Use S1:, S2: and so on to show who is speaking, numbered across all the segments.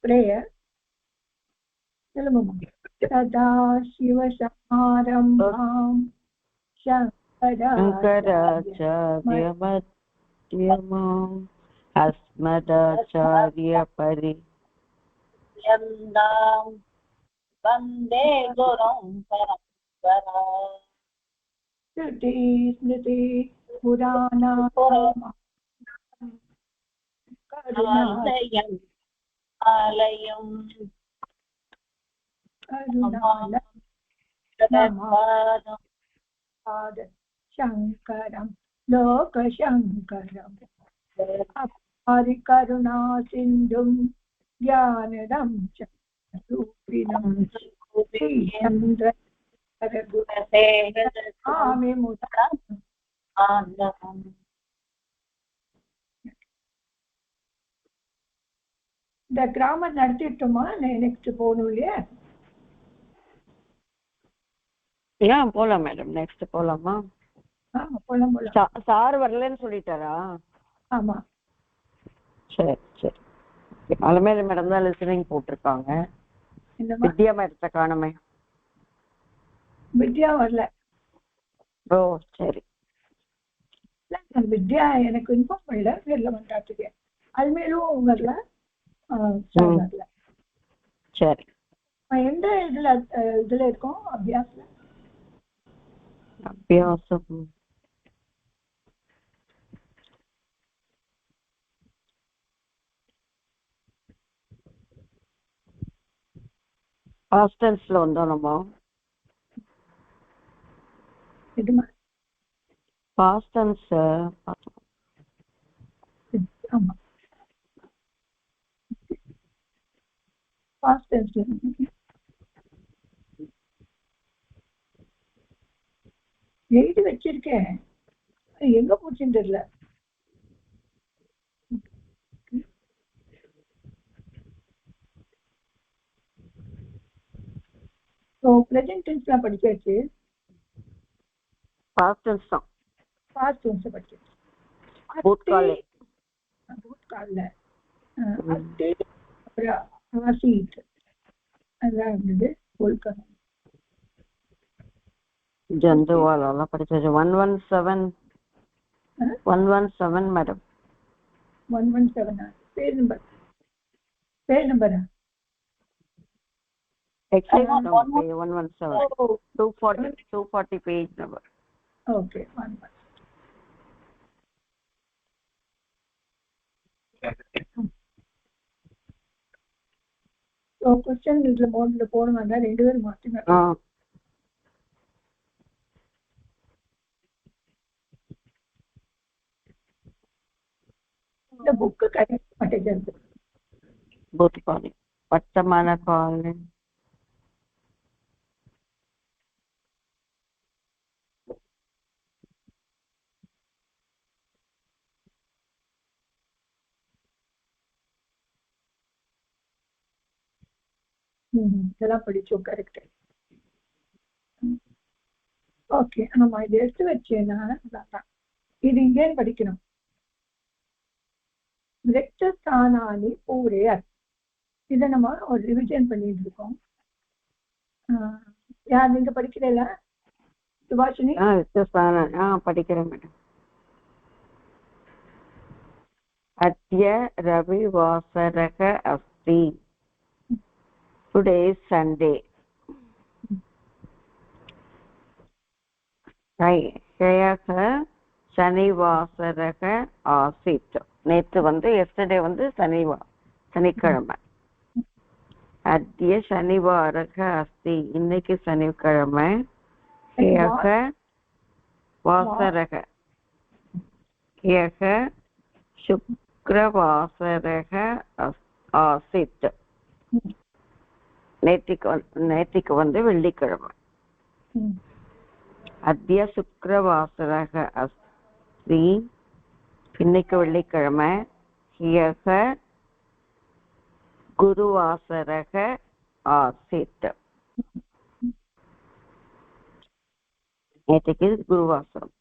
S1: prayer. Sada Shivasamaramam
S2: Shankaracharyamadhyamam Asmadacharyapariyandam Vande Gurum Paramparam.
S1: Shruti Smriti Purana
S2: Alayam Alayam Karunala
S1: Shankaram Lokashankaram Aparikaruna Sindhum Jnanadam Rupinam Chandra Ame Mutam. இந்த grammar நடத்திட்டோமா? Next போகணும் இல்லையா?
S2: போலாம் madam. Next போலாமா?
S1: போலாம்.
S2: Sir வரலன்னு சொல்லிட்டாரா?
S1: ஆமா.
S2: சரி சரி. அலமேல மேடம் தான் லிசனிங் போட்டிருக்காங்க. வித்யா மேடத்தை காணுமே.
S1: வித்யா வரல.
S2: ஓ சரி.
S1: வித்யா எனக்கு இன்ஃபார்ம் பண்ணல. வரல மாட்டாட்டுக்கு. அல்மேலும் வரல. வரல.
S2: சரி.
S1: எந்த இதுல இருக்கோம்? அபியாசம்
S2: ஹாஸ்டல்ஸ்ல வந்தோம்மா.
S1: இதுமா
S2: பாஸ்டன்ஸ்.
S1: ஆமா. பாஸ்டன்ஸ் எழுதி வச்சிருக்கேன். எங்க போச்சுன்னு தெரியல. பிரசன்ட் டென்ஸ்லாம் படிச்சாச்சு.
S2: பாஸ்ட் டென்ஸ் தான்.
S1: பாஸ்ட் டென்ஸ் படிச்சாச்சு.
S2: பூத்காலே.
S1: பூத்கால்ல அத்தே ஆசீத் அதான் இருந்தது. போல்கணும்
S2: ஜந்துவாலெல்லாம் படிச்சாச்சு. 117 மேடம்.
S1: 117 பேர் நம்பரா?
S2: Exercise 117. 240 page number.
S1: Okay, 1 question இதுல மோட்ல போடுவாங்க. ரெண்டு பேரும் மாத்தினாங்க. இந்த புக் கரெக்ட் பண்ணிட்டேன்.
S2: பூத்காலே வர்த்தமான காலே.
S1: இதெல்லாம் படிச்சோம். கரெக்ட். ஓகே. நம்ம இதை எடுத்து வச்சேன்னா இது இங்கேன்னு படிக்கணும். விரக்தஸ்தானானி பூரே. இதை நம்ம ஒரு ரிவிஷன் பண்ணிட்டு இருக்கோம். யார் நீங்க படிக்கிறீங்களா சுபாஷினி?
S2: படிக்கிறேன் மேடம். அத்ய ரவிவாசரக அஸ்தி. Today is Sunday. ஹயக சனிவாசரக ஆசித். நேற்று எஸ்டர்டே சனிக்கிழமை. அத்ய சனிவாரக அஸ்தி. இன்னைக்கு சனிக்கிழமை. ஹயக வாசரக. ஹயக சுக்ரவாசரக ஆசித். நேற்றுக்கு வெள்ளிக்கிழமை. அத்ய சுக்ரவாசரக அஸ்தி. இன்னைக்கு வெள்ளிக்கிழமை. ஹியக குருவாசரக ஆசித். நேற்றுக்கு குருவாசரம்.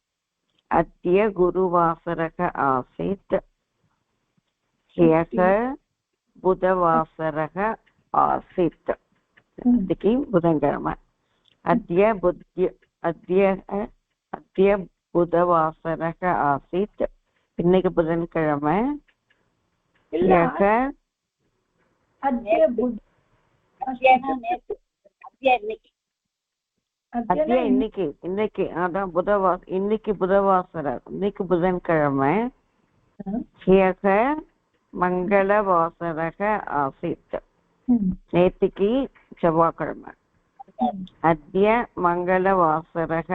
S2: அத்ய குருவாசரக ஆசித். ஹியக बुधवासरः आसीत् इति बुधङ्किழமை अद्य बुधवासरः आसीत् இன்னைக்கு புதன்கிழமை ह्यः அத்திய இன்னைக்கு அதான் இன்னைக்கு புதவாசரர் இன்னைக்கு புதன்கிழமை ह्यः மங்களவாசரः ஆசித் நேத்திக்கு செவ்வாய்க்கிழமை அத்ய மங்களவாசரः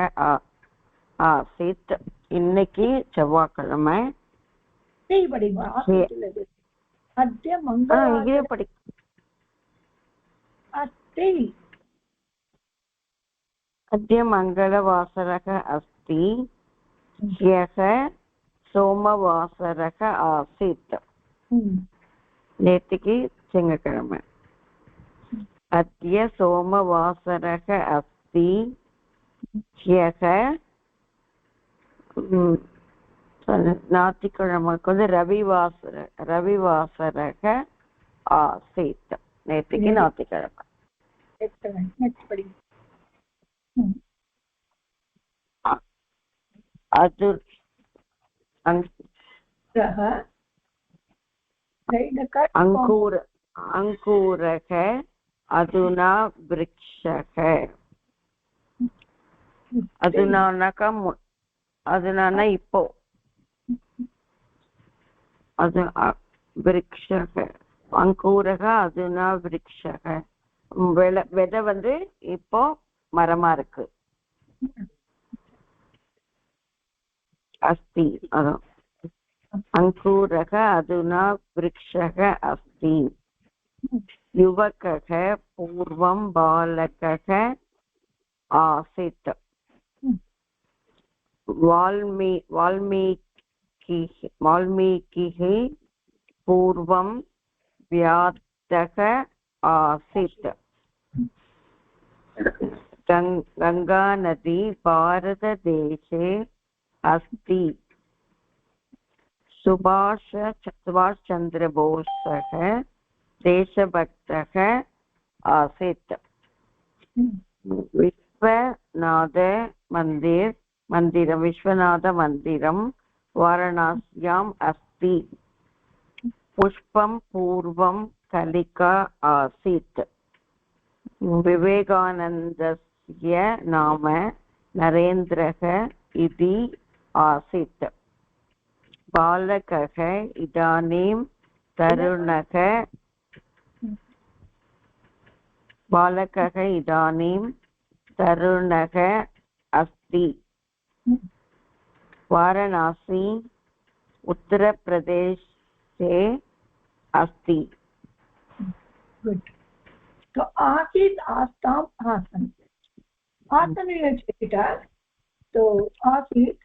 S2: ஆசித் இன்னைக்கு செவ்வாய்க்கிழமை अद्य मङ्गलवासरः अस्ति ह्यः सोमवासरः आसीत् नेतिकी तिङ्गळ्किळमै अद्य सोमवासरः अस्ति ह्यः ஞாயிற்றுக்கிழமைக்கு வந்து ரவிவாசரக ஆசீத் நேத்திக்கு ஞாயிற்றுக்கிழமை அங்கூரக அதுனா விருக்ஷக அதுனா இப்போ அது விருக்ஷக அங்கூரக அதுனா விருக்ஷக விதை வந்து இப்போ மரமா இருக்கு अस्ति अङ्कुरः अधुना वृक्षः अस्ति युवकः पूर्वं बालकः आसीत् वाल्मीकिः पूर्वं व्यासः आसीत् गङ्गा नदी भारतदेशे अस्ति सुभाष चंद्र बोसः देशभक्तः आसीत् विश्वनाथ मंदिरं वाराणस्याम् अस्ति पुष्पं पूर्वं कलिका आसीत् विवेकानन्दस्य नाम नरेन्द्रः इति आसीत् बालकः इदानीं तरुणः अस्ति वाराणसी उत्तरप्रदेशे अस्ति
S1: तो आसीत् आस्ताम् आसन् ஆசனிட்டார் तो ஆசித்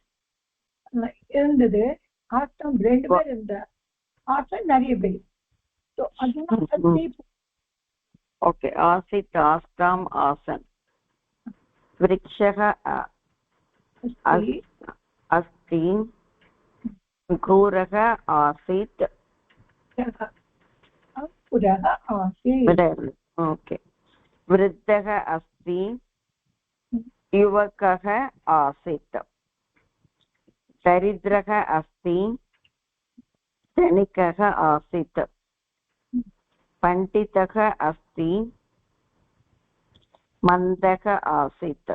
S1: இருந்தது ஆஸ்தம் ரெண்டு பேர் இருந்தார் ஆசன் நிறைய பேர் तो அதுனா
S2: ओके आसीत् आस्ताम् आसन् वृक्षः अस्ति अंकुरः आसीत्
S1: अंकुरः आसीत्
S2: ओके वृद्धः अस्ति युवकः आसीत् दरिद्रः अस्ति धनिकः आसीत् पण्डितः अस्ति मन्दः आसीत्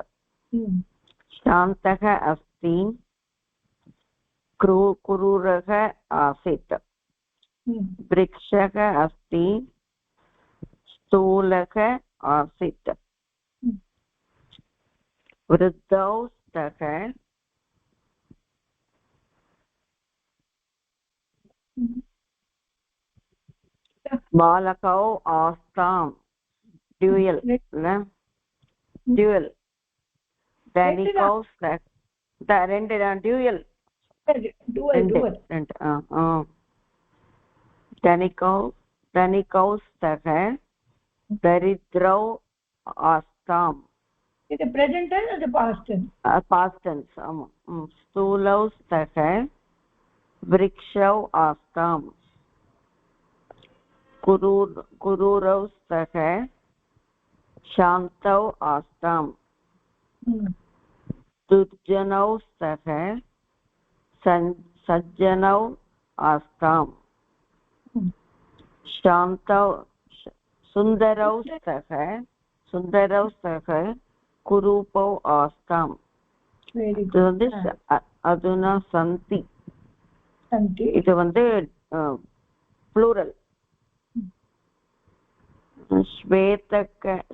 S2: शान्तः अस्ति क्रूरः आसीत् वृक्षः अस्ति स्थूलः आसीत् वृद्धौ स्तः बालकौ आस्तां ड्यूयल् धनिकौ स्तः ड्यूयल् धनिकौ स्तः दरिद्रौ आस्ताम्
S1: இது present tense அது past tense
S2: past tense ஆமா स्थूलौ स्तः वृक्षौ आस्ताम् कुरुरौ स्तः शान्तौ आस्ताम् दुर्जनौ स्तः सज्जनौ आस्ताम् शान्तौ सुन्दरौ स्तः कुरूपौ आस्ताम् अधुना सन्ति இது வந்து प्लूरल्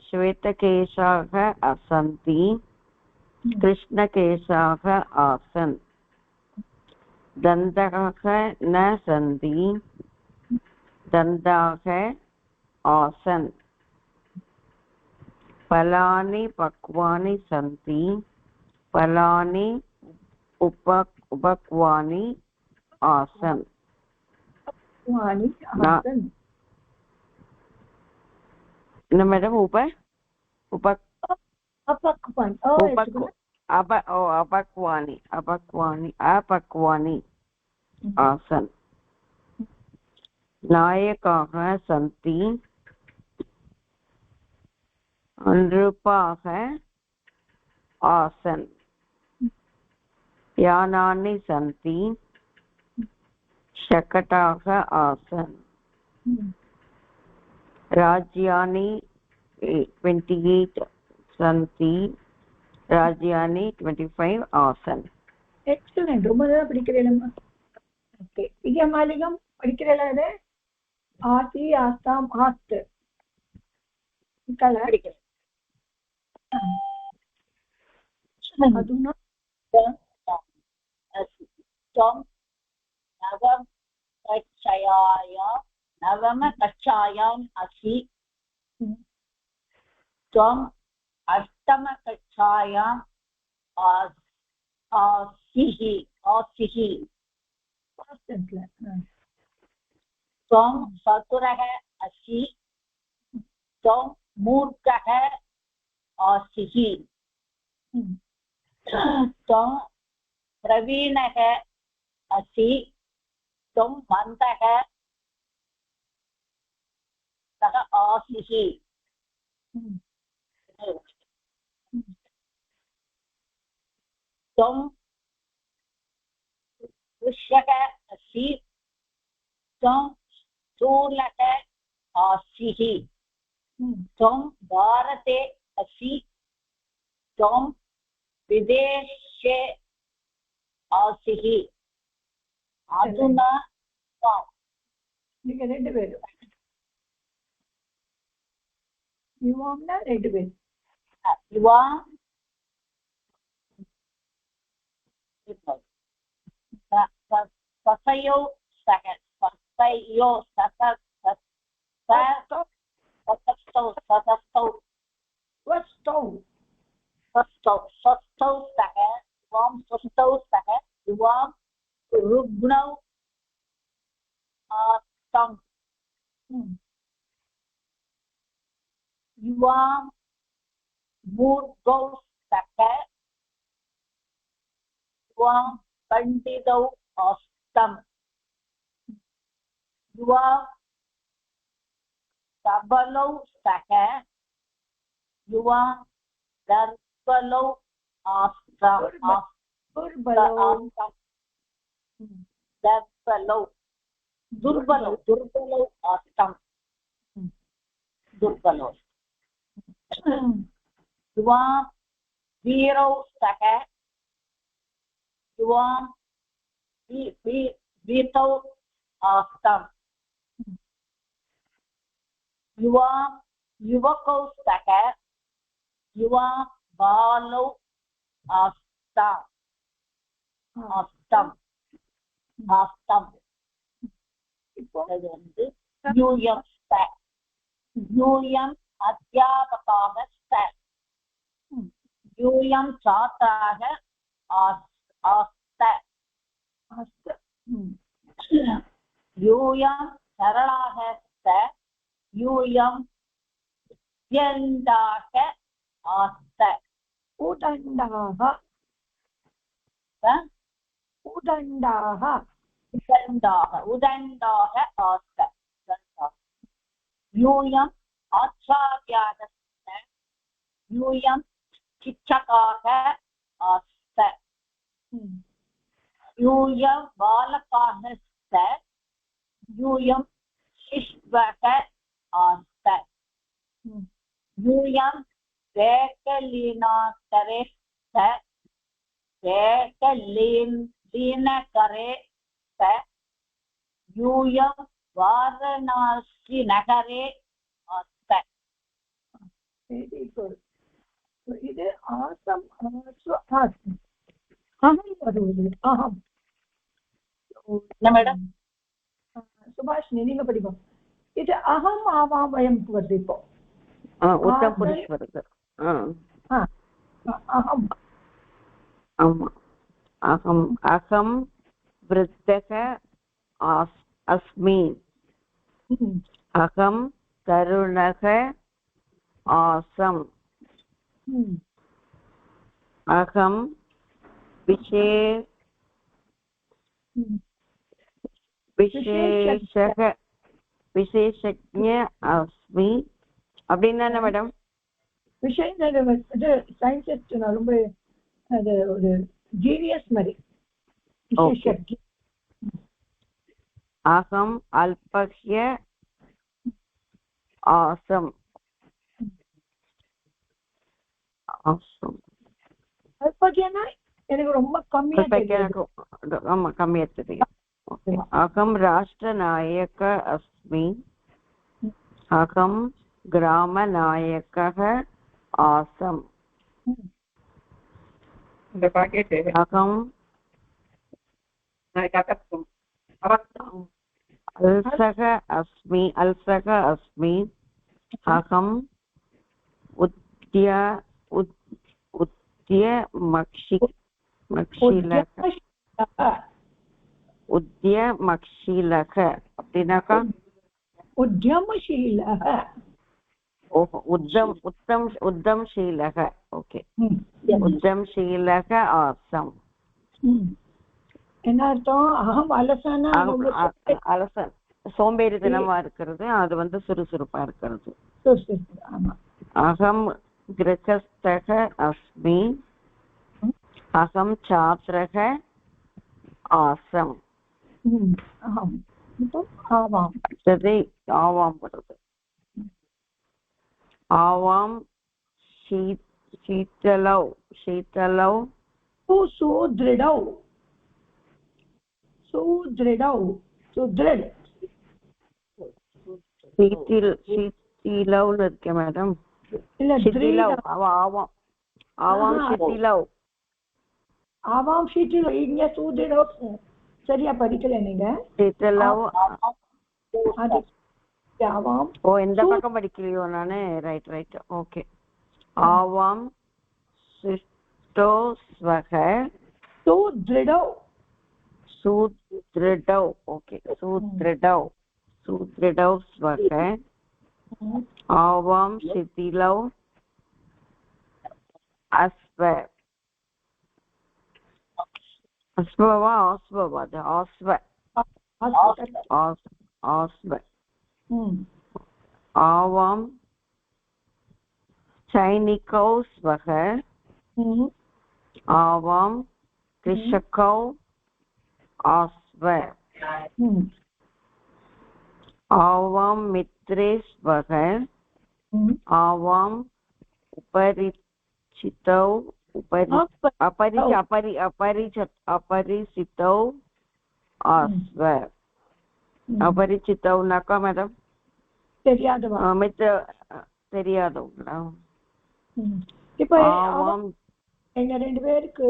S2: श्वेतकेशाः असन्ति कृष्णकेशाः आसन् दन्तः न सन्ति दन्ताः आसन् फलानि पक्वानि सन्ति फलानि उपक्वानि आसन् मैडम अपक्वानि आसन् नायकाः सन्ति नृपाः आसन् यानानि सन्ति शकटाः आसन् राज्यानि 28 सन्ति राज्यानि 25 आसन्
S1: எக்ஸலென்ட் ரொம்ப நல்லா படிக்கிறீங்களா ஓகே இங்க மாலிகம் படிக்கிறீங்களா ஆசி ஆஸ்தாம் ஆஸ்த் கல படிக்கிறேன் அதுனா नवमकक्षायाम् असि त्वम् अष्टमकक्षायाम् आसिः त्वं चतुरः असि त्वं मूर्खः आसिः त्वं प्रवीणः असि त्वं मन्दः सः आसिः त्वं वृषः असि त्वं स्थूलः आसिः त्वं भारते असि त्वं विदेशे आसिः अधुना நீங்க ரெண்டு பேரும் யுவாம்னா ரெண்டு பேர் யுவா சசையோ சக சசையோ சசஸ்தௌ சக யுவாம் சுஸ்தௌ சக யுவாம் ருக்ணௌ आस्तं युवां मूर्खौ स्तः युवां पण्डितौ आस्तं युवां सबलौ स्तः युवां दर्बलौ आस्तं दर्बलौ दुर्बलौ आस्तं दुर्बलौ युवां वीरौ स्तः युवां वीतौ आस्तं युवां युवकौ स्तः युवां बालौ आस्तं இப்போது வந்து யூயம் யூயம் அத்தியாபகாக யூயம் சாத்ராக ஆஸ்த யூயம் சரளாக யூயம் யந்தாக ஆஸ்த உதண்டாக उदण्डाः आस्त
S3: यूयम् आचार्याः यूयं शिक्षकाः आस्त यूयं बालकाः स्त यूयं शिशवः आस्त यूयं वेकलीनाकरे स्त वेकलीनकरे स्त यूयं वाराणसीनगरे आस्त.
S1: Very good. So இது ஆசம் ஆசம் அகம் வருவது அகம்.
S3: என்ன மேடம்?
S1: சுபாஷினி நீங்க படிப்போம். இது அகம் ஆவாம் வயம் வருது இப்போ.
S2: உத்தம புருஷ வருது.
S1: அகம்.
S2: ஆமா. அகம் அகம் விருத்தக अस्मि. अहं तरुणः आसम्. अहं विशेषज्ञ अस्मि. அப்படின்னா என்ன மேடம்?
S1: விஷயம் சயின்டிஸ்ட் ரொம்ப அது ஒரு ஜீனியஸ் மாதிரி.
S2: अहम् अल्पस्य आसम्.
S1: அல்பகியனா எனக்கு ரொம்ப கம்மியா
S2: தெரியும். अहं राष्ट्रनायक अस्मि. अहं ग्रामनायकः आसम्. अहं अल्सः अस्मि. अहम् उद्यमशीलः அப்படின்னாக்கா
S1: உத்யமசீலः.
S2: ஓஹோ உத்தம்சீலः. Okay உத்தம்சீலः awesome.
S1: என்ன அர்த்தம்? அகம் அலசனா
S2: அலசன் சோம்பேறித்தனமா இருக்கிறது, அது சுறுசுறுப்பா இருக்கிறது. அகம் கிரகஸ்தக அஸ்மி. அகம் சாத்ரக ஆசம். ஆவாம் வருது. ஆவாம் शीतलौ
S1: सुदृढौ
S2: शीतिलौ இருக்கு மேடம். இல்ல शीतिलौ ஆவாம் शीतिलौ
S1: இங்க சுதிடோ சரியா படிக்கல நீங்க.
S2: शीतिलौ
S1: ஆவாம்
S2: இந்த பக்கம் படிக்கலையோ நானு. Right okay. ஆவாம் சிஷ்டோ ஸ்வக सुदृढौ ओके सुदृढौ स्वक. आवां शिथिलौ अस्व आवां सैनिकौ स्वः. आवां कृषकौ आस्व. आवां मित्रे स्वः. आवां अपरिचितौ अपरिचितौ आस्व. अपरिचितौ नका मैडम தெரியாதவங்களா?
S1: இப்போ எங்க ரெண்டு பேருக்கு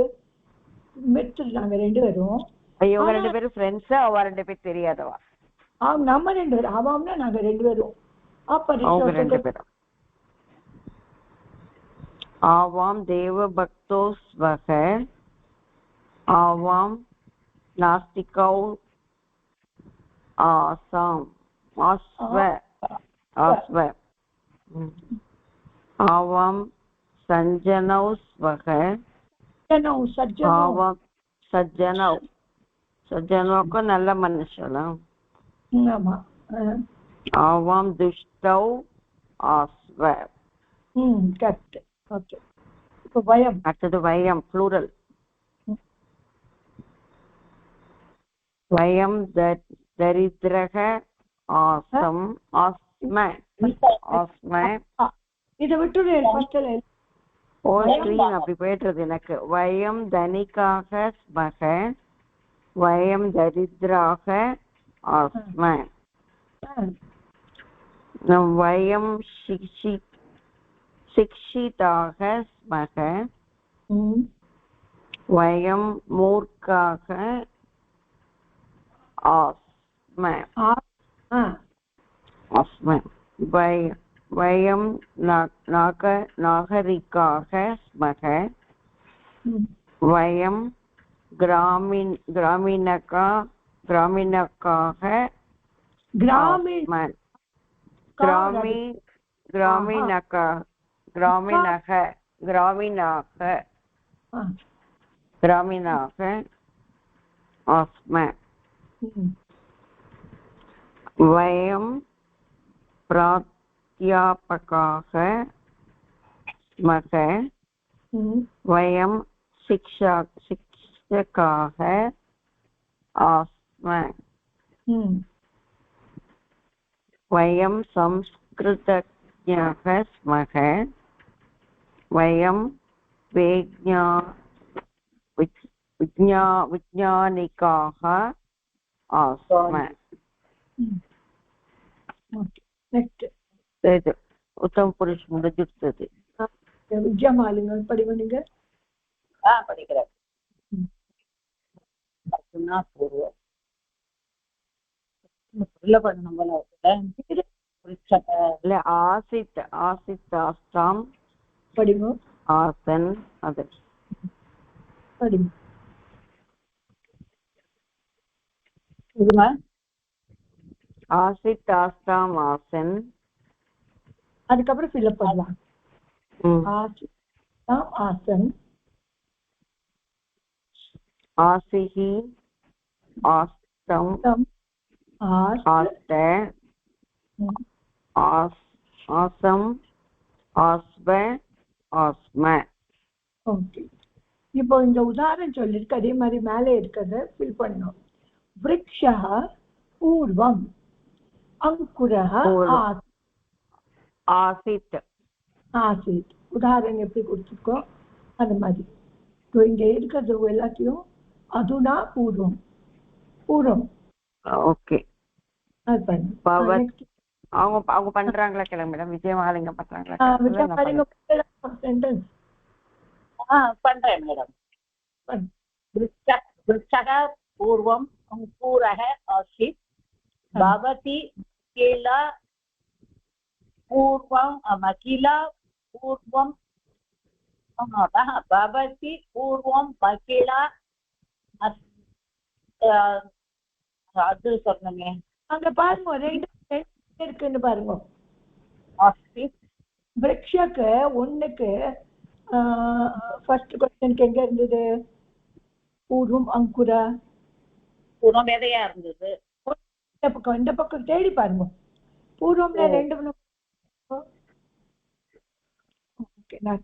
S1: மித்ரு, நாங்க ரெண்டு பேரும்.
S2: இவங்க ரெண்டு பேரும் ஃப்ரெண்ட்ஸ், அவ ரெண்டு பேரும் தெரியாதவா?
S1: நம்ம ரெண்டு பேரும். ஆவாம்னா நாங்க ரெண்டு பேரும்.
S2: அவங்க ரெண்டு பேரும். ஆவாம் தேவபக்தோ ஸ்வக. ஆவாம் நாஸ்திகௌ ஆசாம் ஆஸ்வ. ஆவாம் சஞ்சனௌ ஸ்வக. ஆவாம் சஜ்ஜனௌ நல்ல மனுஷனா. आवां दुष्टौ आस्व
S1: கரெக்ட் ஓகே இப்போ வயம்
S2: அடுத்தது வயம் ப்ளூரல் வயம் தரித்ரக ஆசம் ஆஸ்ம ஆஸ்ம
S1: இதை விட்டு ஃபர்ஸ்ட்
S2: ஓ ஸ்கிரீன் அப்படி போயிட்டுறது எனக்கு வயம் தனிக்காக ஸ்மக வயம் தரித்ராக ஆஸ்ம வயம் शिक्षिताः स्मः वयं मूर्खाः आस्म वयं नागरिकाः स्मः वयं ग्रामीणकाः ग्रामीणाः आस्म वयं प्राध्यापकाः स्मः वयं शिक्षकाः आस्म वयं संस्कृतज्ञाः स्मः वयं विज्ञानिकाः आस्म उत्तम पुरुष முடிஞ்சிருச்சு
S1: விஜயமாலிங்க படிங்க நீங்க
S3: படிக்கிறேன்
S2: ஆசித் ஆஸ்தாம்
S1: படிங்க
S2: ஆசன் அது
S1: படிங்க
S3: இதுமா
S2: ஆசித் ஆஸ்தாம் ஆசன்
S1: அதுக்கப்புறம் ஃபில்அப் பண்ணலாம் ஆசித் ஆசன்
S2: ஆசிஹி ஆஸ்தம் ஆஸ்த ஆசம் ஆஸ்வ ஆஸ்ம
S1: ஓகே இப்போ இந்த உதாரணம் சொல்லிருக்கு அதே மாதிரி மேலே இருக்கிறத ஃபில் பண்ணணும் விருக்ஷः பூர்வம் அங்குரः
S2: ஆசித்
S1: ஆசித் உதாரணம் எப்படி கொடுத்துருக்கோம் அந்த மாதிரி இங்க இருக்கிறது எல்லாத்தையும் அதுனா பூர்வம் பூர்வம்
S2: ஓகே
S1: அது பண்ணு
S2: அவங்க பண்றாங்களா கிளம்பி மேடம் விஜயமாலிங்கம் பண்றாங்களா
S1: சென்டென்ஸ்
S3: பண்றேன் மேடம் वृक्षः पूर्वम् अङ्कुरः आसीत् भवती किला पूर्वं किला पूर्वं भवती पूर्वं किला அது சொன்னமே
S1: அங்க பாருங்க ரெண்டு இருக்குன்னு பாருங்க
S3: ஆசித்
S1: விருக்ஷக்கு ஒண்ணுக்கு ஃபர்ஸ்ட் क्वेश्चनக்கு எங்க இருந்தது பூர்வம் அங்குரா
S3: பூர்வம் விதையா இருந்தது
S1: இந்த பக்கம் தேடி பாருங்க பூர்வம்ல ரெண்டு ஓகே நான்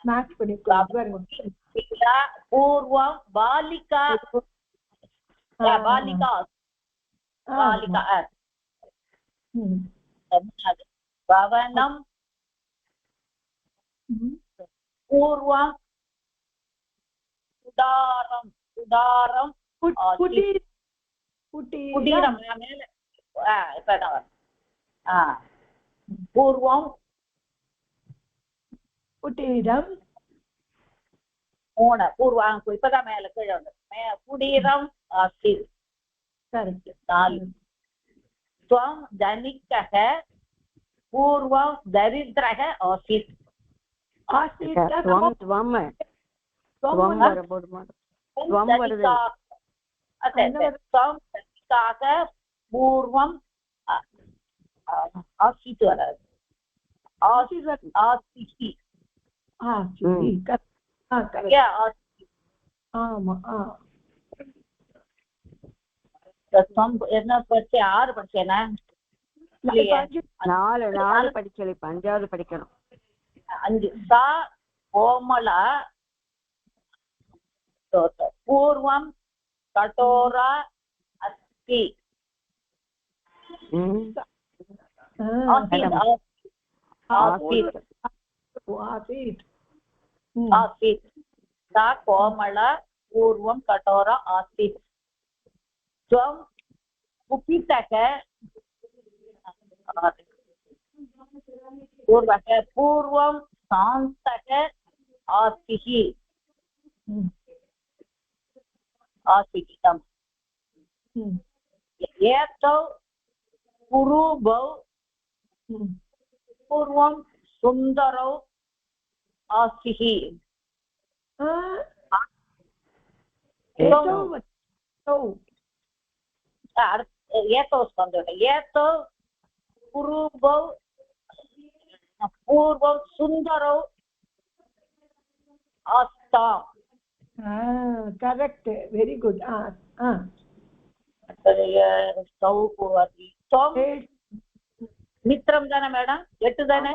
S1: மேட்ச் பண்ணி பாருங்க
S3: पूर्वं बालिका बालिका बालिका भवनं पूर्वं उदारं उदारं कुटीरं மேலே இப்பதான் पूर्वं
S1: कुटीरं
S3: ஓன பூர்வம் இப்பதான் மேல கீழே வந்து குடீரம் ஆசித்
S1: கரெக்ட்
S3: நாலு त्वं धनिकः पूर्वं दरिद्रः आसीत्
S1: आसीत्
S3: पूर्वं आसीत् आसीत्
S1: ஆமா
S3: என்ன படிச்சு 6 படிச்சேனா இல்லையே
S2: 4 படிக்கல, இப்ப 5வது படிக்கணும்.
S3: 5 சா கோமலா பூர்வம் கட்டோரா அஸ்தி. आसीत् सा कोमला पूर्वं कठोरा आसीत्. त्वं कुपितः पूर्वं शान्तः आसीः. आसीतम्. एतौ कुरुबौ पूर्वं सुन्दरौ आसीः. एतौ स्कन्धः एतौ कुरुबौ पूर्वं सुन्दरौ आस्ताम्.
S1: Correct, very good.
S3: मित्रं दाना मैडम 8 दाना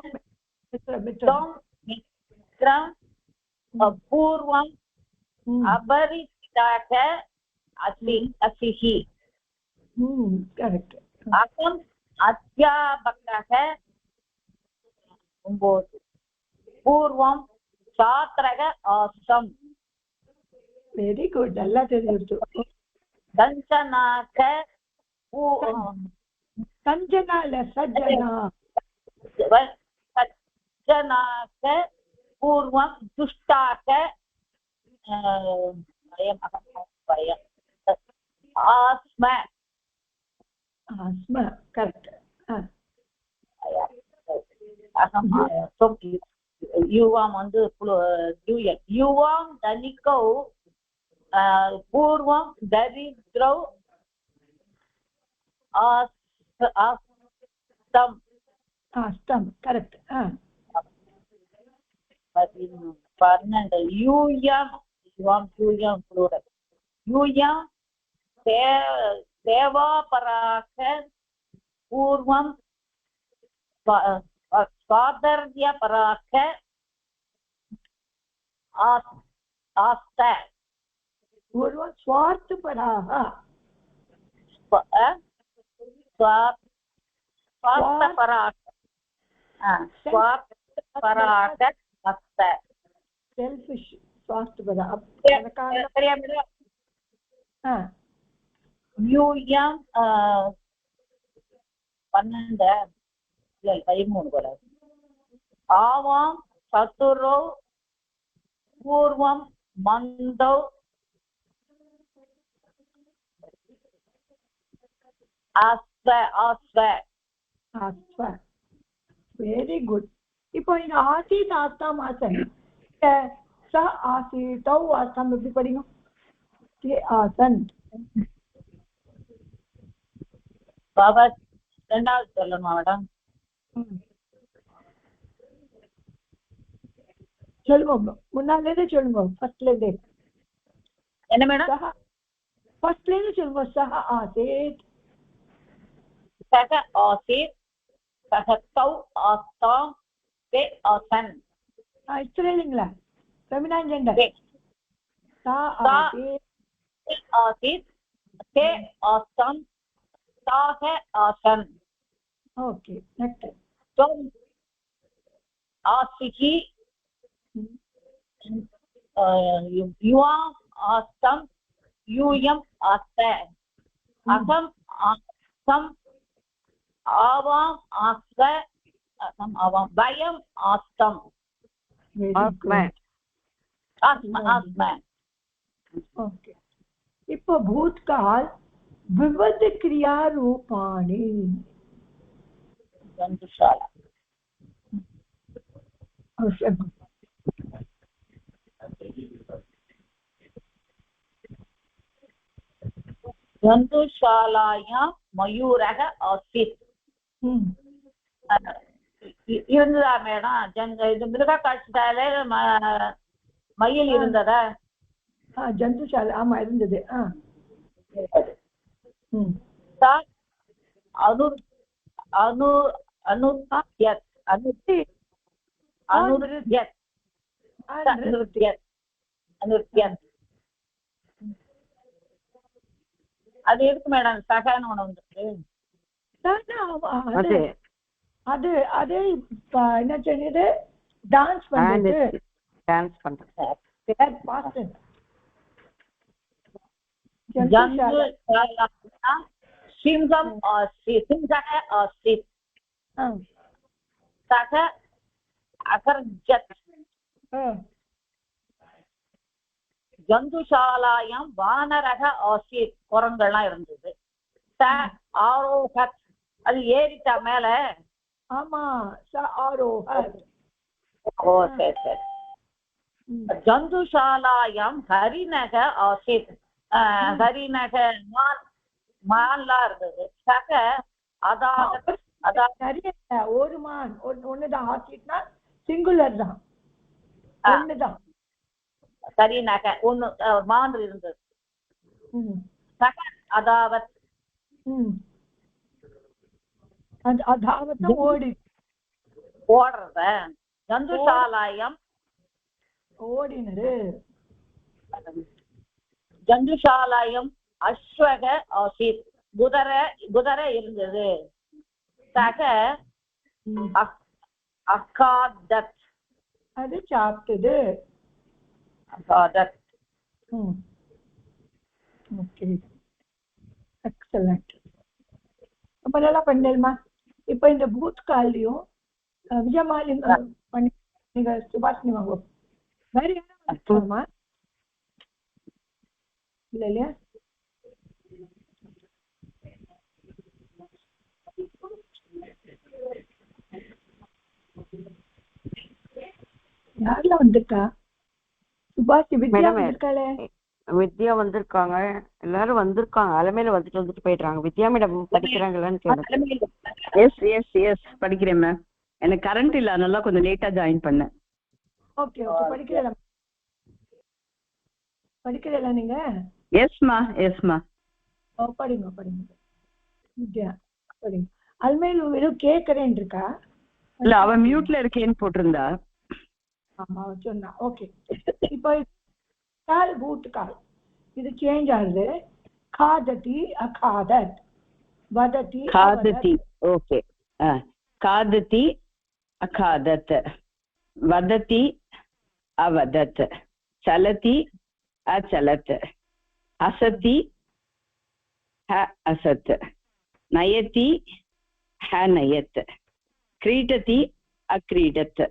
S3: मित्रं पूर्वं अपरिचितः असिः.
S1: करेक्ट.
S3: अहम् अध्यापकः पूर्वं छात्रः आसम्.
S1: Very good. ಎಲ್ಲ ತಿಳಿದಿತ್ತು.
S3: कंचनाक सज्जनाक पूर्वं दुष्टाक आस्म.
S1: करेक्ट.
S3: युवां युवां धनिकौ पूर्वं दरिद्रौ आस्तम्.
S1: करेक्ट.
S3: 12 यूयं प्लूरल्. यूयं सेवापराक पूर्वं स्वातन्त्र्यपराक आस्त.
S1: पूर्वं स्वार्थपराः
S3: स्वार्थपराक आस्त.
S1: सेल्फिश स्वार्थपरा.
S3: यूयं 13 கூட आवां चतुरौ पूर्वं मन्दौ आस्व.
S1: Very good. இப்போ இங்க ஆசீத் ஆஸ்தாம் ஆசன் ச ஆசீதௌ ஆஸ்தாம் எப்படி படிக்கும்? ஆசன்
S3: பாபா 2வது சொல்லணுமா மேடம்?
S1: சொல்லுங்க, முன்னாலே சொல்லுங்க. ஃபர்ஸ்ட்ல இருந்தே
S3: என்ன மேடம்?
S1: ஃபர்ஸ்ட்ல இருந்து சொல்லுங்க. சஹ ஆசீத்
S3: சஹ ஆசீத் சஹ தௌ ஆஸ்தாம் தே ஆசன்.
S1: இல்லைங்களா? Feminine gender. சா
S3: ஆசீத் தே ஆஸ்தாம் தாஹ ஆசன்.
S1: ஓகே. நெக்ஸ்ட்
S3: त्वम् आसिः युवां आस्तं यूयम् आस्त. अहम् आस्तं आवाम् आस्व. वयम् आस्तम्. आस्म.
S1: ओके. இப்போ भूतकाल विविध क्रिया रूपाणि.
S3: जन्तुशाला जन्तुशालायां मयूरः आसीत्. இருந்ததா மேடம்? இது மிருக காட்சிசாலை மயில் இருந்ததா?
S1: ஜந்துசாலை ஆமா இருந்தது.
S3: सा अनुर अनु अनुद्यत् अनुद्यत् अनुद्यत् अनुद्यत् அது இருக்கு மேடம் சகான்னு ஒண்ணு வந்துருக்கு
S1: அது அது என்ன சொன்னது டான்ஸ் பண்றது
S3: சிங்கம் சிங்கः आसीत् सः अकर्जत् ஜந்துஷாலாயம் வானரக ஆசித் குரங்கெல்லாம் இருந்தது ஆரோகத் அது ஏறிட்டா மேல
S1: ஆமா ஆரோகத்
S3: ஓ சரி சரி ஜந்துஷாலாயம் ஹரிநக ஆசித் ஹரிநக மான்லாம் இருந்தது சக
S1: அதாவது ஒரு மான் ஒண்ணுதான் ஆசிட்னா சிங்குலர் தான் ஒண்ணுதான்
S3: சரினாக்க ஒண்ணு மான் இருந்தது சக அதாவத்
S1: அதாவது
S3: ஓடுறத ஜந்துஷாலாயம்
S1: ஓடினது
S3: ஜந்துஷாலாயம் அஸ்வக ஆசித் குதிரை இருந்தது சக அகாதத்
S1: அது சாப்பிட்டது
S3: அகாதத்
S1: ஓகே எக்ஸலென்ட் ரொம்ப நல்லா பண்ணேம்மா. இப்போ இந்த பூத்கால்லையும் விஜயமாலி பண்ணி நீங்க சுபாஷினி வாங்குவோம் வேற யாரும் வந்துருக்காமா இல்ல இல்லையா? யாரெல்லாம் வந்திருக்கா? சுபாஷி வித்யா வந்திருக்காளே.
S2: வித்யா வந்திருக்காங்க, எல்லாரும் வந்திருக்காங்க. அலமையில வந்துட்டு போயிடுறாங்க. வித்யா மேடம் படிக்கிறாங்களான்னு கேட்டேன்.
S4: எஸ் எஸ் எஸ் படிக்கிறேன் மேம். எனக்கு கரண்ட் இல்ல, அதனால கொஞ்சம் லேட்டா ஜாயின் பண்ணேன்.
S1: Okay okay. படிக்கிறீங்களா நீங்க?
S4: எஸ்மா எஸ்மா.
S1: ஓ படிங்க படிங்க. வித்யா படிங்க. அல்மையில் ஏதோ கேட்கறேன் இருக்கா?
S4: இல்ல, அவ மியூட்ல இருக்கேன்னு போட்டிருந்தா.
S1: ஆமா சொன்னா. ஓகே. இப்போ கால் பூட் கால் இது சேஞ்ச் ஆகுது. காததி அகாதத், வததி
S4: காததி. ஓகே. காததி அகாதத், வததி அவதத், சலதி அச்சலத், அசதி அசத், நயதி நயத், क्रीडति अक्रीडत्,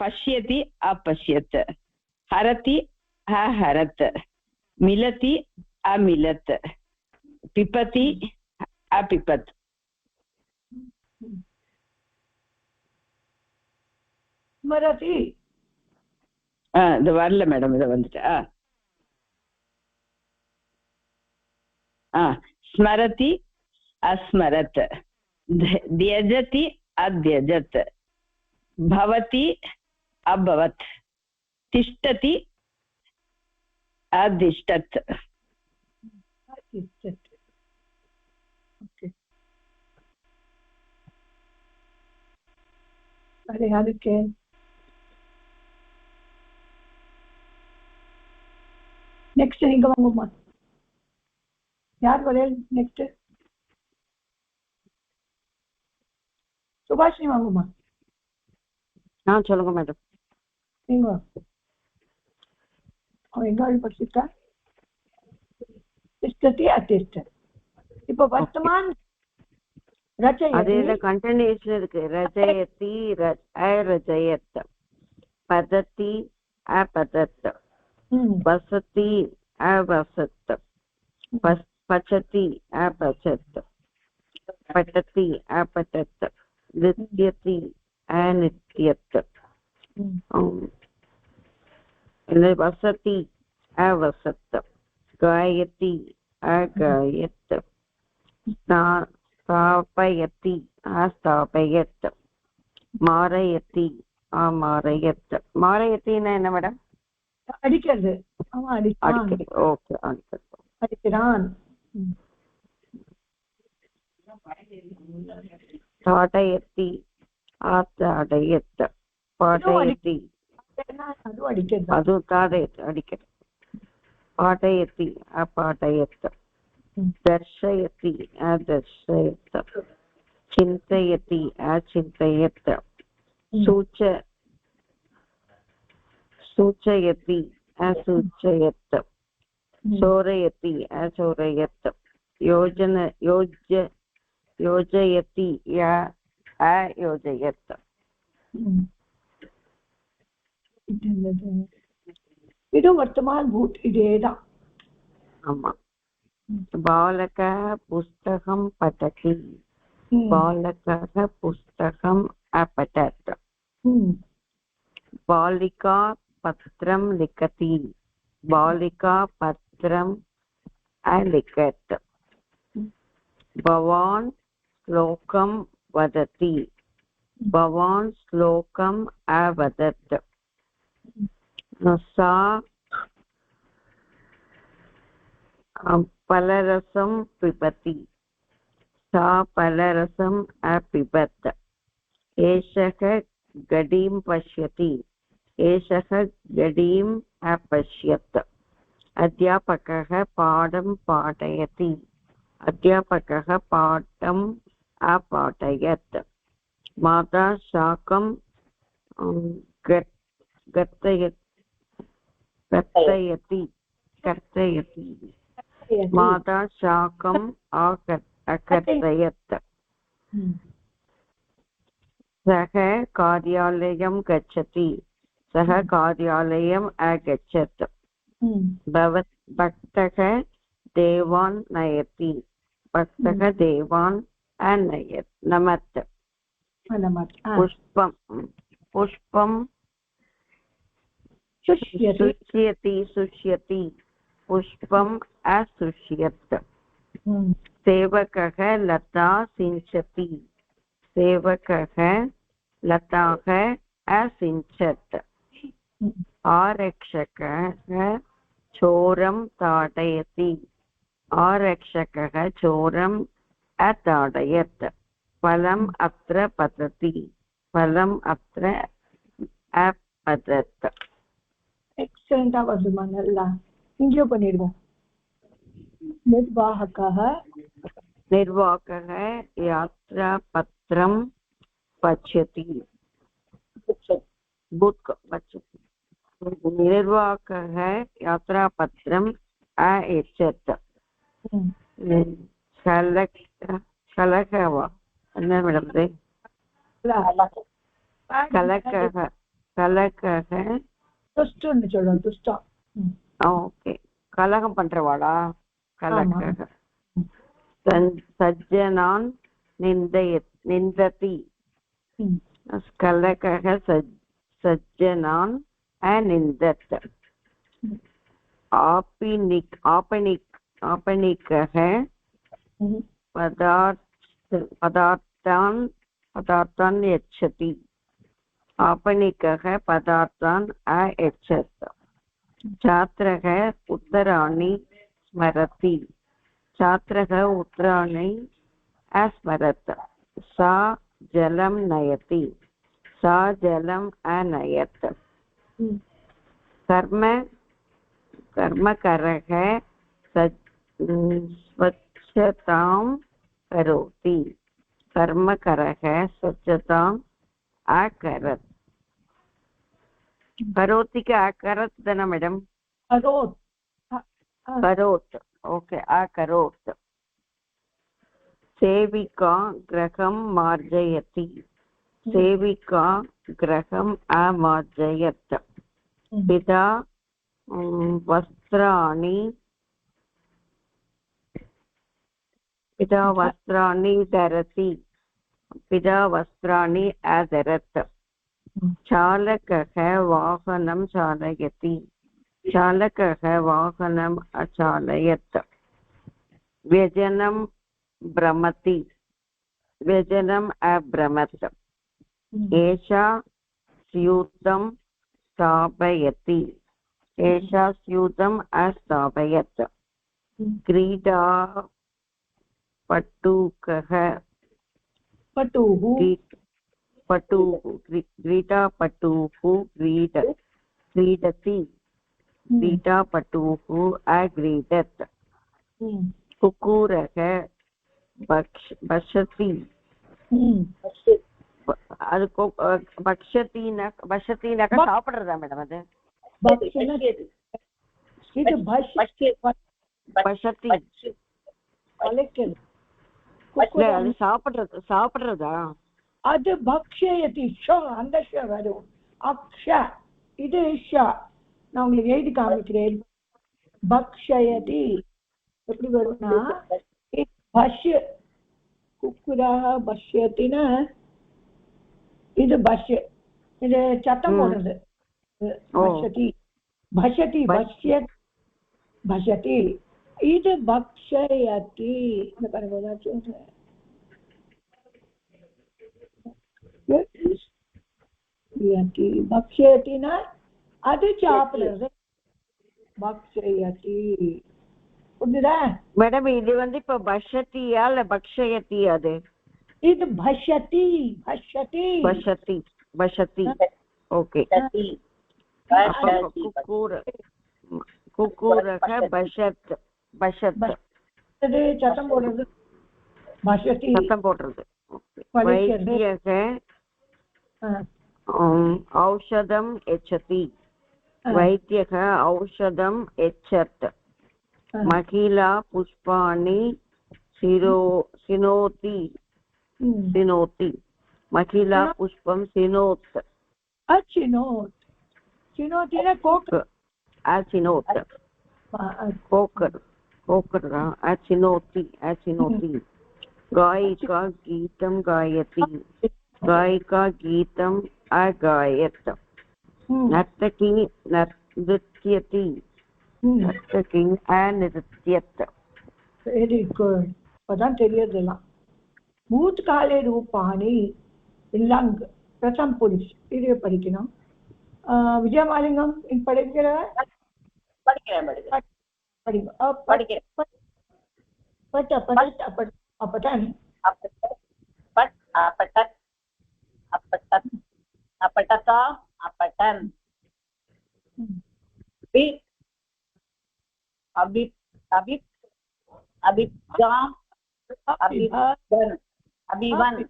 S4: पश्यति अपश्यत्, हरति अहरत्, मिलति अमिलत्, पिबति अपिबत्.
S1: ஸ்மரதி
S4: இது வரல மேடம், இதை வந்துட்டு ஸ்மரதி अस्मरत्, त्यजति अत्यजत्, भवति अभवत्, तिष्ठति अतिष्ठत्.
S1: अरे ಅದಕ್ಕೆ ನೆಕ್ಸ್ಟ್ நீங்க வாங்குமா? யார் வரே நெக்ஸ்ட்? சுபாஷினி வாங்குமா?
S2: சொல்லுங்க மேடம்.
S1: நீங்க எங்க படிச்சுட்டா? திஷ்டதி அதிஷ்ட. இப்போ வர்த்தமான் ரச்சயதி,
S2: அதே கண்டினியூஸ்ல இருக்கு. ரச்சயதி ரச்சயத், பததி அபதத், வசதி அவசத், பச்சதி अपचत्, पठति अपठत्, नित्यति अनित्यत्, वसति अवसत्, गायति अगायत्, स्थापयति अस्थापयत्, मारयति अमारयत्. मारयतिன்னா என்ன மேடம்?
S1: அடிக்கிறது. அவன் அடிக்கிறான்.
S2: ஓகே,
S1: அடிக்கிறான்.
S2: ताडयति आताडयत् पाठयति
S1: ಅದು ಅಡಿಕೆದ್ದು
S2: ಅದು ತಾಡಯತ್ ಅಡಿಕೆ पाठयति अपाठयत् दर्शयति अदर्शयत् चिन्तयति अचिन्तयत् सूचयति असूचयत् चोरयति अचोरयत् योजयति अयोजयत्
S1: ಇದು ವರ್ತಮಾನ ಭೂತ್ ಇದೇದ
S2: आमा बालकः पुस्तकं पठति बालकः पुस्तकम् अपठत् बालिका पत्रं लिखति बालिका पत्रम् अलिखत् भवान् श्लोकं वदति भवान् श्लोकम् अवदत् सा फलरसं पिबति सा फलरसम् अपिबत् एषः घटीं पश्यति एषः घटीम् अपश्यत् अध्यापकः पाठं पाठयति अध्यापकः पाठम् अपाठयत् माता शाकं कर्तयति माता शाकम् अकर्तयत् सः कार्यालयं गच्छति सः कार्यालयम् अगच्छत् भक्तः देवान् नयति भक्तः देवान् अनयत् नमत् पुष्पं शुष्यति पुष्पम् असुष्यत् सेवकः लता सिञ्चति सेवकः लताः असिञ्चत् आरक्षकः चोरं ताडयति आरक्षकः चोरम् अताडयत् फलम् अत्र पतति फलम् अत्र अपतत्
S1: எக்ஸலண்டா வருமா நல்லா இங்கே பண்ணிடுவோம்
S2: निर्वाहकः यात्रापत्रं पश्यति निर्वाहकः यात्रापत्रम् अयच्छत् कलकः मेडम् कलकः
S1: துஷ்டன்னு சொல்றோம் துஷ்டம்
S2: ஓகே கலகம் பண்றவாளா கலகः सज्जनान् निन्दति कलकः सज्जनान् अनिन्दत् आपणिकः पदार्थान् यच्छति आपणिकः पदार्थान् अयच्छत् छात्रः उत्तराणि स्मरति छात्रः उत्तराणि अस्मरत् सा जलं नयति सा जलम् अनयत् कर्मकरः स्वच्छतां करोति कर्मकरः स्वच्छताम् अकरत् करोति के अकरत् धन मैडम करोत् ओके अकरोत् सेविका गृहं मार्जयति सेविका गृहम् अमार्जयत् पिता वस्त्राणि धरति पिता वस्त्राणि अधरत् चालकः वाहनं चालयति चालकः वाहनम् अचालयत् व्यजनं भ्रमति व्यजनम् अभ्रमत् एषा स्यूतं स्थापयति एषा स्यूतम् अस्थापयत् क्रीडा पटुकः
S1: पटुः
S2: क्रीडा पटुः क्रीडति क्रीडा पटुः अक्रीडत् कुक्कुरः भक्षति அது பக்ஷத்தினாக்க சாப்பிடுறதா மேடம் அது
S1: இது
S2: பஷதி அது சாப்பிடுறதா
S1: அது பக்ஷயதி அந்த வரும் அக்ஷ இது நான் உங்களுக்கு எழுதி காமிக்கிறேன் பக்ஷயதி எப்படி வரும்னா பஷ்ய குக்குரா பஷ்யத்தினா இது பஷ்ய இது சத்தம் போடுறது பஷ்யதி பஷ்யதி பஷ்ய பஷ்யதி இது பக்ஷயதி இந்த பாருங்க சொல்றேன் பக்ஷயத்தினா அது சாப்பிடுறது பக்ஷயதி புரியுதா
S2: மேடம் இது இப்ப பஷத்தியா இல்ல பக்ஷயத்தி அது
S1: இது பஷதி பஷதி
S2: பஷதி பஷதி ஓகே குக்கூரக பஷத் பஷத்
S1: அது சத்தம் போடுறது பஷதி
S2: சத்தம் போடுறது வைத்தியக औषधं यच्छति वैद्यः औषधं यच्छत् महिला पुष्पाणि सिनोति महिला पुष्पं सिनोत्
S1: अचिनोत् चिनोति न कोकर्
S2: अचिनोत् कोकर् अचिनोति गायिका गीतं गायति गायिका गीतम् अगायत् नर्तकी नृत्यति नर्तकी अनृत्यत्
S1: वेरी गुड அதான் தெரியறதெல்லாம் பூத்காலே ரூபாணி லங் பிரதம் புருஷ் இது படிக்கணும் விஜயமாலிங்கம் படிக்கிற
S3: படிக்கிறேன்
S1: அப்படன்
S3: अपठता अपठन् अभिजाम् अभिवन्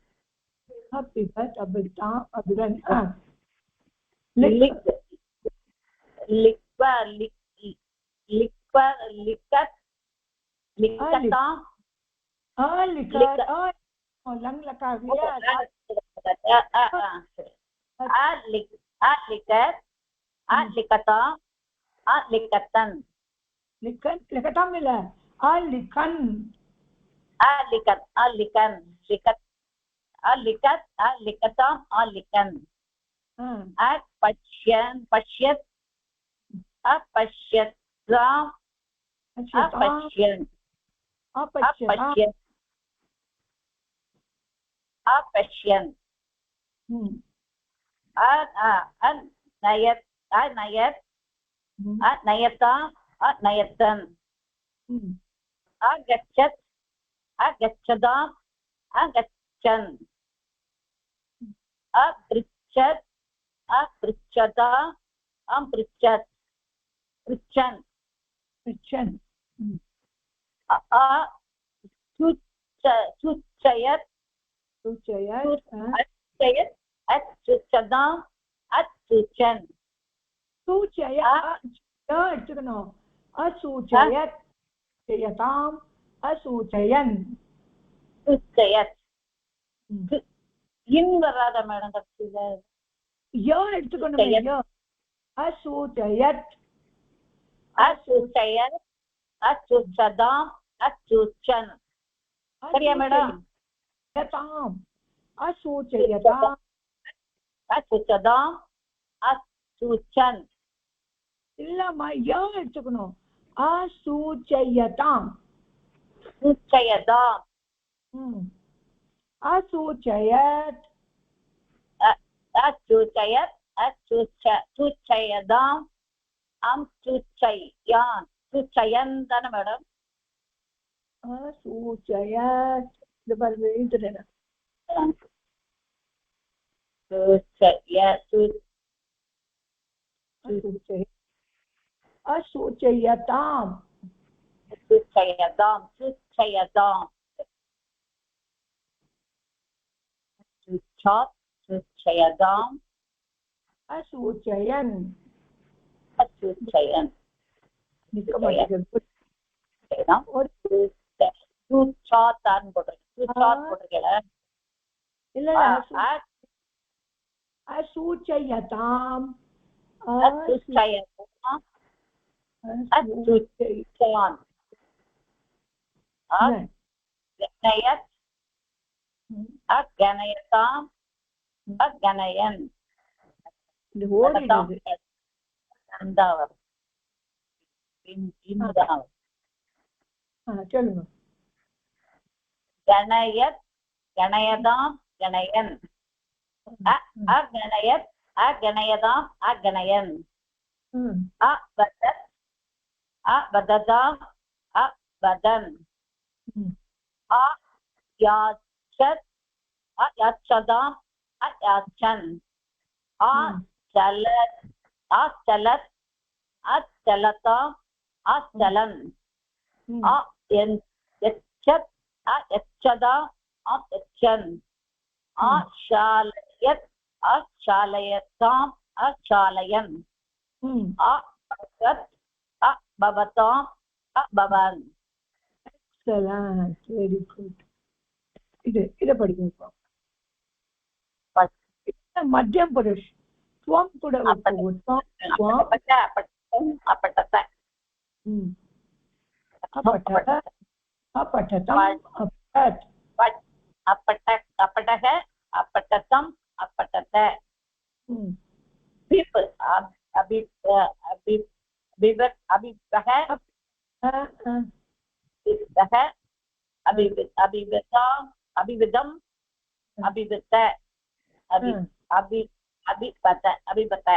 S3: नयतन् अगच्छत् अगच्छदाम् अगच्छन् अपृच्छत् अपृच्छता अपृच्छत् पृच्छन्
S1: पृच्छन्
S3: सूचयत् सूचयत् अच्युच्छदाम् अच्युच्छन्
S1: எடுத்துக்கணும் அசூச்சயத் செய்யதாம் அசூச்சயன்
S3: சூச்சயத் இன் வராத மேடம் கடைசியில
S1: யோ எடுத்துக்கணும் அசூச்சயத்
S3: அசூச்சயத் அசூச்சதாம் அசூச்சன் சரியா மேடம்
S1: தாம் அசூச்சயதாம்
S3: அசூச்சதாம் அசூச்சன்
S1: இல்லம்மா யா எடுத்துக்கணும் அசூச்சயதாம்
S3: சூச்சயதாம்
S1: அசூச்சயத்
S3: அசூச்சயத் சூச்சயதாம் சூச்சயான் சூச்சயன் தானே மேடம்
S1: असूचयत् இது பாருங்க எழுதுறேன் असूचयताम्
S3: सूचयताम् सूचयताम् सूचात् सूचयताम्
S1: असूचयन्
S3: असूचयन्
S1: நிக்க மாட்டேங்குது
S3: ஒரு सूचात् போட்டுக்கல
S1: இல்ல असूचयताम्
S3: असूचयताम् असूचयान् अगणयत् अगणयताम् अगणयन्
S1: இது ஓடிடுது சொல்லுங்க
S3: गणयत् गणयताम् गणयन् अगणयत् अगणयताम् अगणयन् अवदत् अवदताम् अवदन् अयाचत् अयाचताम् अयाचन् अचलत् अचलत् अचलताम् अचलन् अयच्छत् अयच्छताम् अयच्छन् अशालयत् अशालयताम् अशालयन् अभवत् अभवताम् अभवन्
S1: excellent very good இத படிங்க மத்தியம் புருஷ் ஸ்வம் கூட
S3: अपठत अपठः अपठतम् अपठत अभिविदम् अभिवित अभिपत अभिपत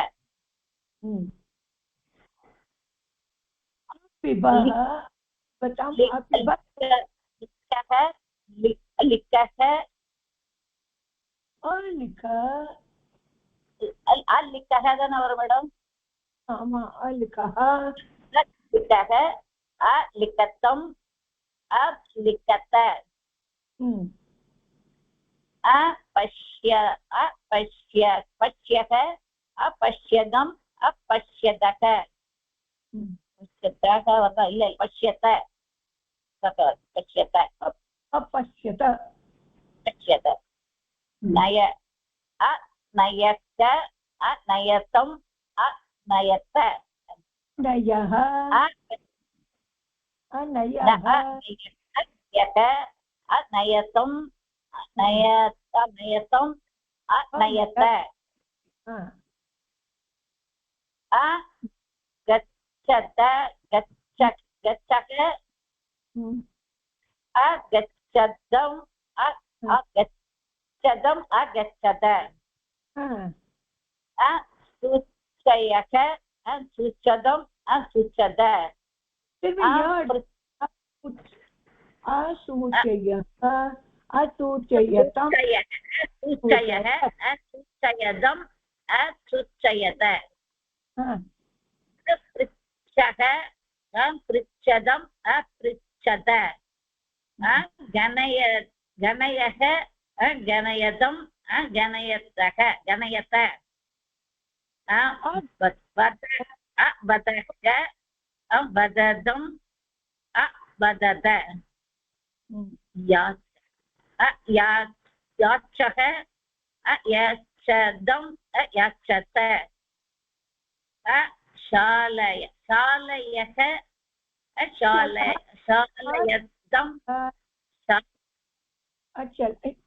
S3: लिखः தான வரும் மேடம்
S1: ஆமா लिखः
S3: लिखः लिखतम् लिखत अपश्य अपश्य पश्यः अपश्यदम् अपश्यदः पश्यतः वता இல்ல पश्यत पश्यत
S1: अपश्यत
S3: पश्यत नय अनयत अनयतम् अनयत
S1: नयः अनयः
S3: अनयतम् अनयतम् अनयत गच्छत गच्छक गच्छक अगच्छदम् अगच्छदम् अगच्छत असूचयः असूचदम् असूचद
S1: असूचयः असूचयतम्
S3: असूचयः असूचयदम् असूचयत पृच्छः पृच्छदम् अपृच्छत गणय गणयः गणयतम् गणयतः गणयत अवदः अवदतम् अवदत याचः अयाचदम् अयाचत शालय शालयः शालयतम्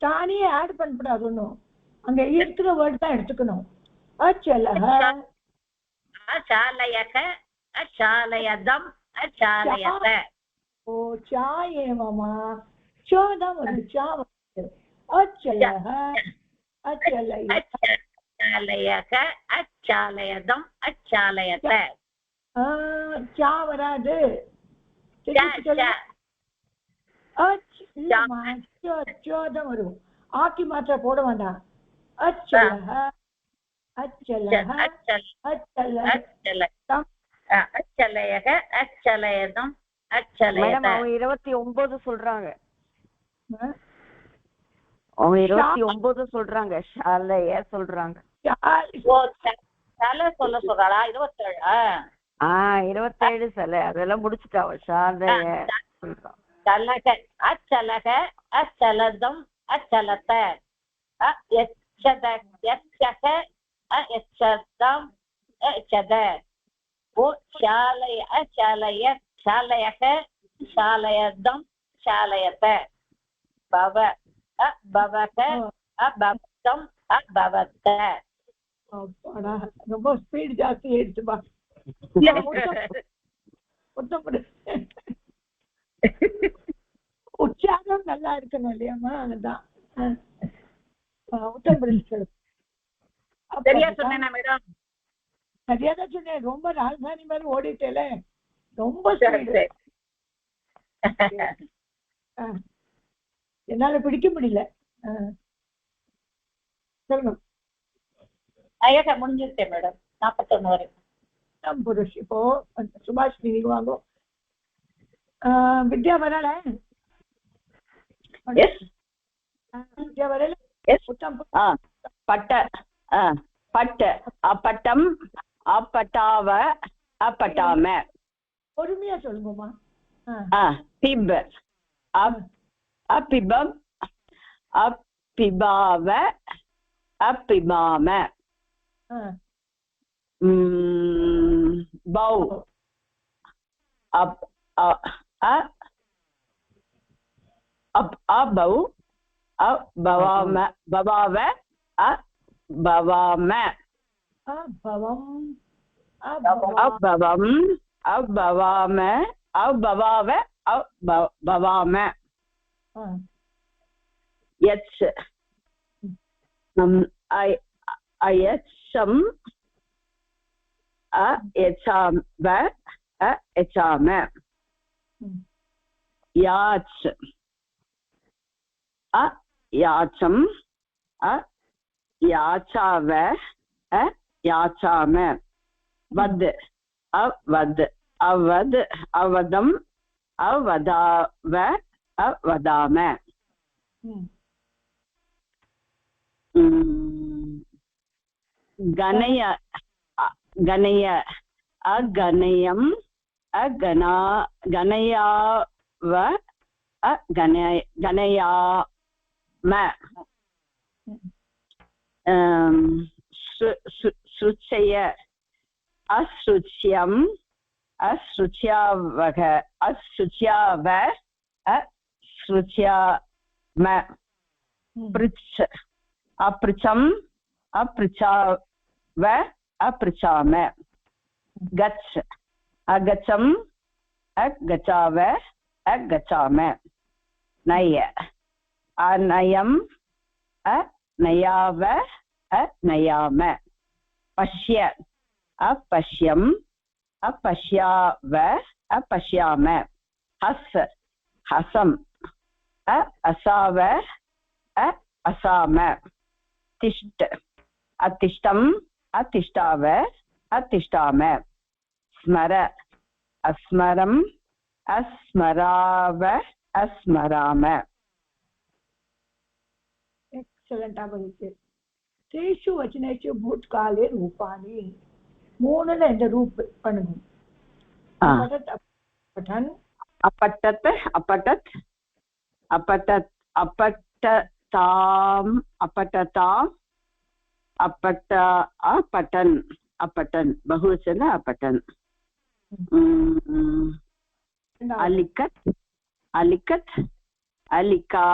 S1: தானே ஆட் பண்ணக்கூடாது ஒன்றும் அங்க இருக்கிற வேர்ட் தான் எடுத்துக்கணும் அச்சலஹ
S3: அசாலயக அசாலயதம் அசாலயத
S1: ஓ சா ஏவமா சோதம் ஒரு சா அச்சலஹ
S3: அச்சாலயக அச்சாலயதம் அச்சாலயத
S1: சா வராது இல்லம்மா தான் வரும். ஆக்கி மாத்திர போட வேண்டாம். அச்சலஹ அச்சலஹ அச்சலஹ
S3: அச்சலயக அச்சலயதம்
S2: மேடம்
S3: அச்சலயத.
S2: அவங்க 29 சொல்றாங்க. அவங்க 29 சொல்றாங்க. ஷாலைய சொல்றாங்க.
S3: தலை சொல்ல சொல்றாளா? 27.
S2: 27 சிலை அதெல்லாம் முடிச்சுட்டாவ. ஷாலைய சொல்றான்.
S3: சலக அச்சலக அச்சலதம் அச்சலத எச்சத எச்சக எச்சதம் எச்சத. ஓ ஷாலய அஷாலய ஷாலயக ஷாலயதம் ஷாலயத. பவ அபவக அபவதம் அபவத.
S1: ரொம்ப ஸ்பீட் ஜாஸ்தி ஆயிடுச்சுப்பா. உற்சாகம் நல்லா இருக்கணும் இல்லையாமா? அதுதான்
S3: சரியா சொன்னேனா மேடம்?
S1: சரியாதான் சொன்னேன். ரொம்ப ராஜதானி மாதிரி ஓடிட்டேல. ரொம்ப ஸ்பீடு. என்னால பிடிக்க முடியல. சொல்லுங்க.
S3: முடிஞ்சிருச்சேன் மேடம். 41 வரைக்கும்.
S1: புருஷ். இப்போ சுபாஷ் நீங்க வாங்க. வித்யா வரல. வித்யா வரல.
S4: பட்ட பட்ட அப்பட்டம் அப்பட்டாவ அப்பட்டாம.
S1: பொறுமையா சொல்லுங்கம்மா.
S4: பிப் அப்பிபம் அப்பிபாவ அப்பிபாம. பௌ அபௌ அபவாம பவாவ அபவாம.
S1: அபவம்
S4: அபவம் அபவாம அபவாவ அபவாம. யச் அயச்சம் அயச்சாம அயச்சாம. யாச் அயாச்சம் அயாச்சாவ அயாச்சாம. வத் அவத் அவத் அவதம் அவதாவ அவதாம. கணய கணய அகணயம் அகணா கணயாவ கணயாம. சுச்சய அசுச்சியம் அசுச்சியாவக அசுச்சியாவ அசுச்சியாம. பிருச் அப்ருச்சம் அப்ருச்சாவ அப்ருச்சாம. கச் அகச்சம் அகச்சாவ அகச்சாம. நய அநயம் அநயாவ அநயாம. பஷ்ய अपश्यम अपश्याव अपश्याम. हस हसम असाव असाम. तिष्ठ अतिष्ठम अतिष्ठाव अतिष्ठाम. स्मर अस्मरम अस्मराव अस्मराम.
S1: एक्सलेंट आबोलिते. तेषु वचनेषु भूतकाले रूपाणि மூணுல இந்த ரூப் பண்ணுங்க. अपठन्
S4: अपठत् अपठत् अपठत् अपठताम् अपठताम् अपठ अपठन् अपठन् बहुवचन अपठन्. अलिखत् अलिखत् अलिका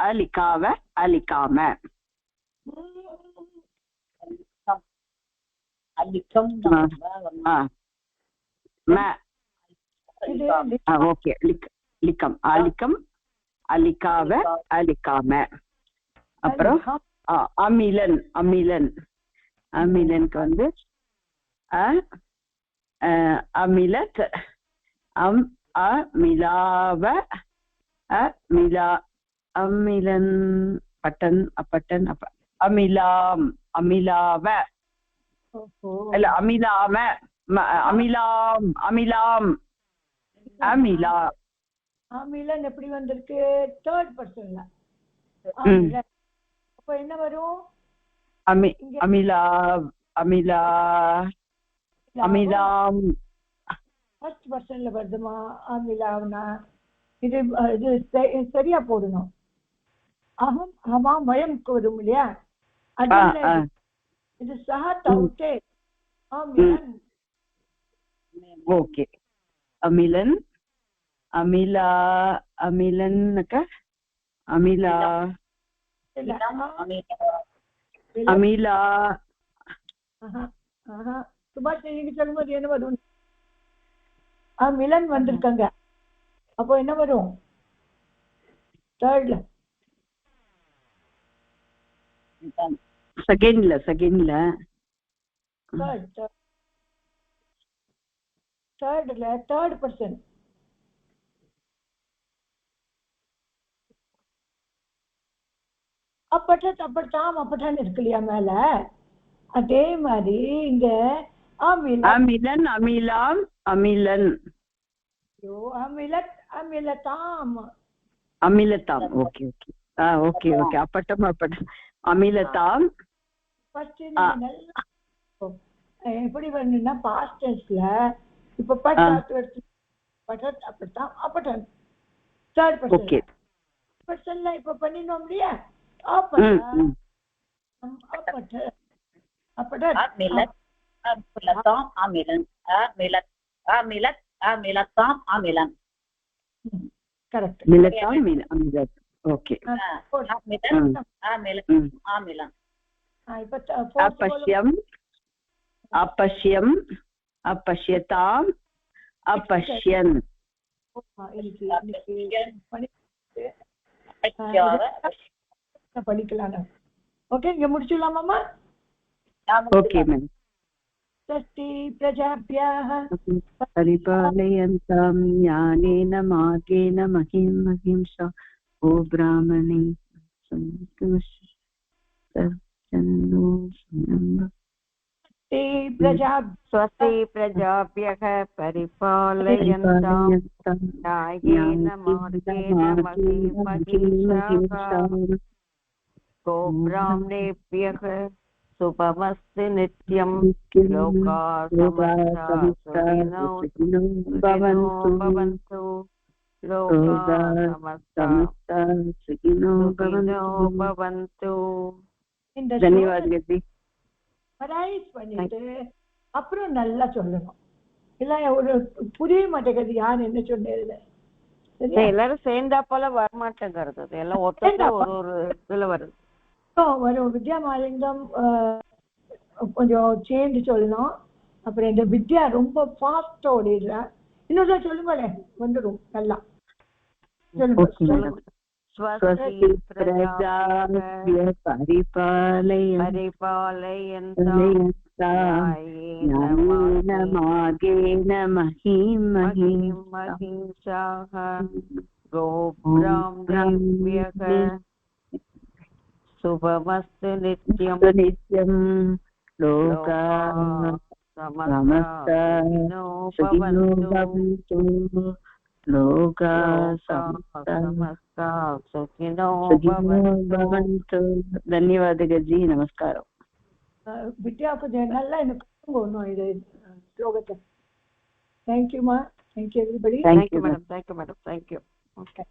S4: अलिकाव अलिकाम.
S3: अलिकम
S4: ओके लिकम अलिकम अलिकाव अलिकाम. அப்புறம் அமிலன் அமிலன் அமிலனுக்கு வந்து அமிலத் அமிலாவ அமிலா அமிலன் பட்டன் அப்பட்டன் அப்ப அமிலாம் அமிலாவ இல்ல அமிலாம அமிலாம் அமிலாம் அமிலா
S1: அமிலன் எப்படி வந்திருக்கு தேர்ட் பர்சன்ல அமிலன் அப்ப என்ன வரும்
S4: அமிலா அமிலா அமிலாம்
S1: ஃபர்ஸ்ட் பர்சன்ல வருதுமா அமிலாவ்னா இது இது சரியா போடணும் அகம் ஹமாம் வயம்க்கு வரும் இல்லையா அதனால இது சஹா தௌத்தே அமிலன்
S4: ஓகே அமிலன் அமிலா அமிலன்க்க அமிலா அமிலா
S1: சுபாஷ் நீங்க சொல்லும்போது என்ன வரும் மிலன் வந்திருக்காங்க அப்போ என்ன வரும் தேர்ட்ல
S4: செகண்ட்ல
S1: தேர்ட்ல தேர்ட் பர்சன் அப்பட்டாம் அப்பட்டான் இருக்கு இல்லையா மேல அதே மாதிரி இங்க
S4: அமிலன் அமிலாம் அமிலன்
S1: அமிலத் அமிலதாம்
S4: அமிலதாம் ஓகே ஓகே ஓகே ஓகே அப்பட்டம் அப்பட்டம் அமிலதாம்
S1: எப்படி வரணும்னா பாஸ்ட் டென்ஸ்ல இப்ப பட்டத் அப்பட்டாம் அப்பட்டன் தேர்ட் பர்சன் பர்சன்ல இப்ப பண்ணினோம் இல்லையா கரெக்ட்
S4: ஓகே अपश्यम् अपश्यम् अपश्यताम् अपश्यन्
S1: படிக்கலாம் ஓகே இங்க முடிச்சுலாமாமா
S4: ஓகே மேம்
S1: षष्ठी प्रजाभ्यः
S4: परिपालयन्तां ज्ञानेन मार्गेण महीं महिंसा ओ ब्राह्मणे
S2: स्वस्ति प्रजाभ्यः परिपालयन्तां न्यायेन मार्गेण महीं महिंसा गो ब्राह्मणेभ्यः शुभमस्तु नित्यं लोकाः समस्ताः भवन्तु लोकाः समस्ताः सुखिनो भवन्तु
S4: धन्यवाद गति
S1: ரைஸ் பண்ணிட்டு அப்புறம் நல்லா சொல்லணும் இல்ல ஒரு புரிய மாட்டேங்குது யார் என்ன சொன்னது
S2: எல்லாரும் சேர்ந்தா போல வரமாட்டேங்கிறது எல்லாம் ஒருத்தர் ஒரு இதுல வருது
S1: வரும் வித்யா மாலிங்கம் கொஞ்சம் சேர்ந்து சொல்லணும் அப்புறம் இந்த வித்யா ரொம்ப ஃபாஸ்டா ஓடிடுறா இன்னொரு சொல்லுங்களே வந்துடும் நல்லா சொல்லுங்க
S4: स्वस्ति प्रजाभ्यः परिपालयन्तां न्यायेन मार्गेण महीं महिंसाः गो ब्राह्मणेभ्यः शुभमस्तु नित्यं लोकाः समस्ताः सुखिनो भवन्तु लोकाः समस्ताः सुखिनो भवन्तु धन्यवाद गजी नमस्कारम
S1: विद्या கொஞ்சம் நல்லா எனக்கு ஒண்ணும் இது ஸ்லோகத்தை थैंक यू மா thank you everybody
S2: thank you madam thank you madam thank you
S1: okay